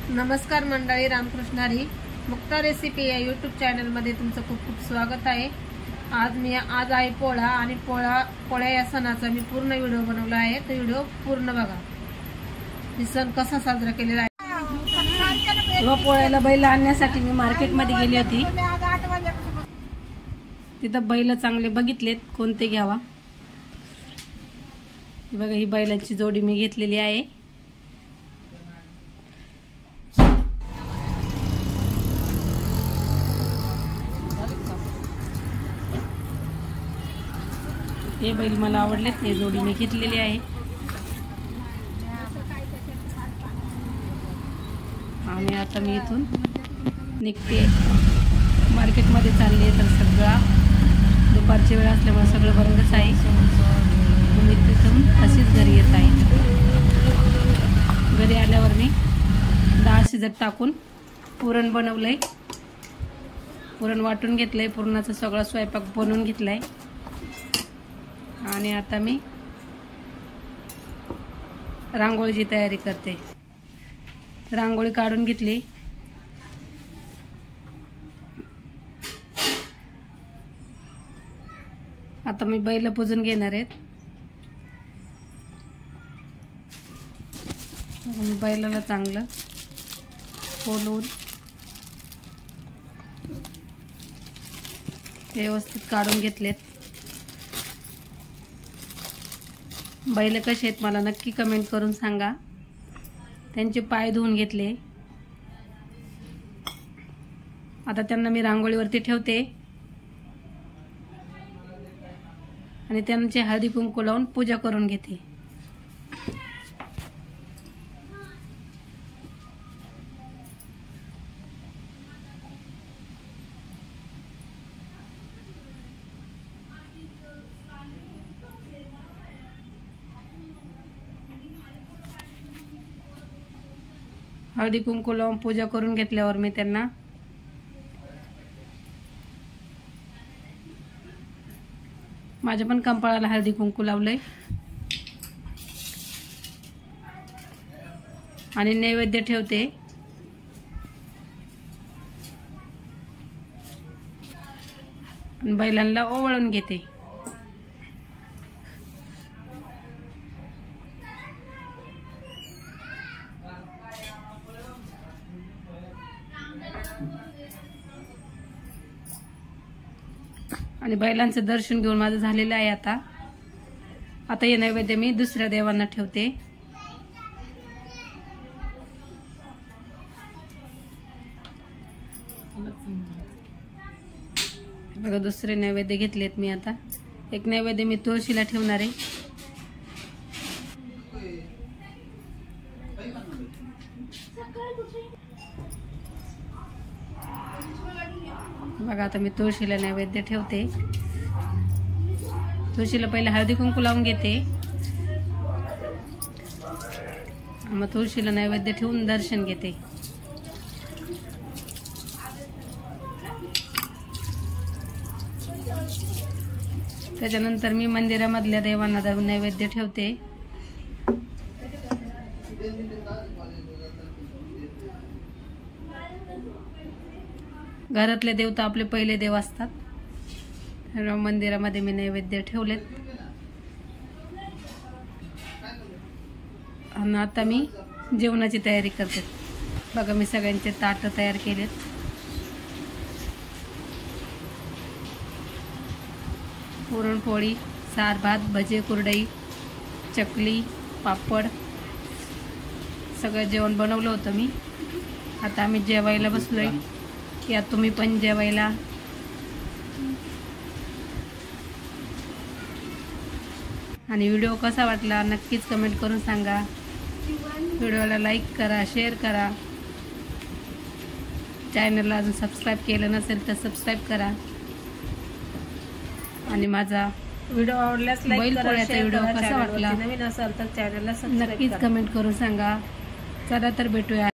नमस्कार मंडळी, रामकृष्ण हरी. मुक्ता रेसिपी या यूट्यूब चॅनलमध्ये तुमचं खूप खूप स्वागत आहे. आज आहे पोळा आणि पोळ्या या सणाचा मी पूर्ण व्हिडिओ बनवला आहे. तो व्हिडिओ पूर्ण बघा. ही सण कसा साजरा केलेला आहे. पोळ्याला बैल आणण्यासाठी मी मार्केटमध्ये गेली होती. तिथं बैल चांगले बघितलेत कोणते घ्यावा. बघा, ही बैलांची जोडी मी घेतलेली आहे. हे बैल मला आवडले, ते जोडी मी घेतलेली आहे. आणि आता मी इथून निघते, मार्केटमध्ये चालले. तर सगळा दुपारची वेळ असल्यामुळे सगळं बंदच आहे. मी तिथून तशीच घरी येत आहे. घरी आल्यावर मी डाळ शिजत टाकून पुरण बनवलंय. पुरण वाटून घेतलंय. पुरणाचा सगळा स्वयंपाक बनवून घेतलाय. आणि आता मी रांगोळीची तयारी करते. रांगोळी काढून घेतली. आता मी बैल पुजून घेणार आहेत. बैलाला चांगलं खोलून व्यवस्थित काढून घेतलेत. बैल कसे आहेत मला नक्की कमेंट करून सांगा. त्यांचे पाय धुवून घेतले. आता त्यांना मी रांगोळीवरती ठेवते आणि त्यांचे हळदी कुंकू लावून पूजा करून घेते. हळदी कुंकू लावून पूजा करून घेतल्यावर मी त्यांना माझ्या पण कंपाळाला हळदी कुंकू लावलंय. आणि नैवेद्य ठेवते. बैलांना ओवाळून घेते. आणि बैलांचं दर्शन घेऊन माझं झालेलं आहे. आता हे नैवेद्य मी दुसऱ्या देवांना ठेवते. बघा, दुसरे नैवेद्य घेतलेत मी. आता एक नैवेद्य मी तुळशीला ठेवणार आहे. बघा, आता मी तुळशीला नैवेद्य ठेवते. तुळशीला पहिले हळदी कुंकू लावून घेते. मग तुळशीला नैवेद्य ठेवून दर्शन घेते. त्याच्यानंतर मी मंदिरामधल्या देवांना नैवेद्य ठेवते. घरातले देव तर आपले पहिले देव असतात. मंदिरामध्ये मी नैवेद्य ठेवलेत. आणि आता मी जेवणाची तयारी करते. बघा, मी सगळ्यांचे ताट तयार केलेत. पुरणपोळी, सार भात, भजे, कुरडई, चकली, पापड सगळं जेवण बनवलं होतं मी. आता आम्ही जेवायला बसलोय. या तुम्ही पण जेवायला. आणि व्हिडिओ कसा वाटला नक्कीच कमेंट करून सांगा. व्हिडिओला लाईक करा, शेअर करा. चॅनलला अजून सबस्क्राईब केलं नसेल तर सबस्क्राईब करा. आणि माझा व्हिडिओ आवडल्यास लाईक करा. व्हिडिओ कसा वाटला नवीन असाल तर चॅनलला नक्कीच कमेंट करून सांगा. चला तर भेटूया.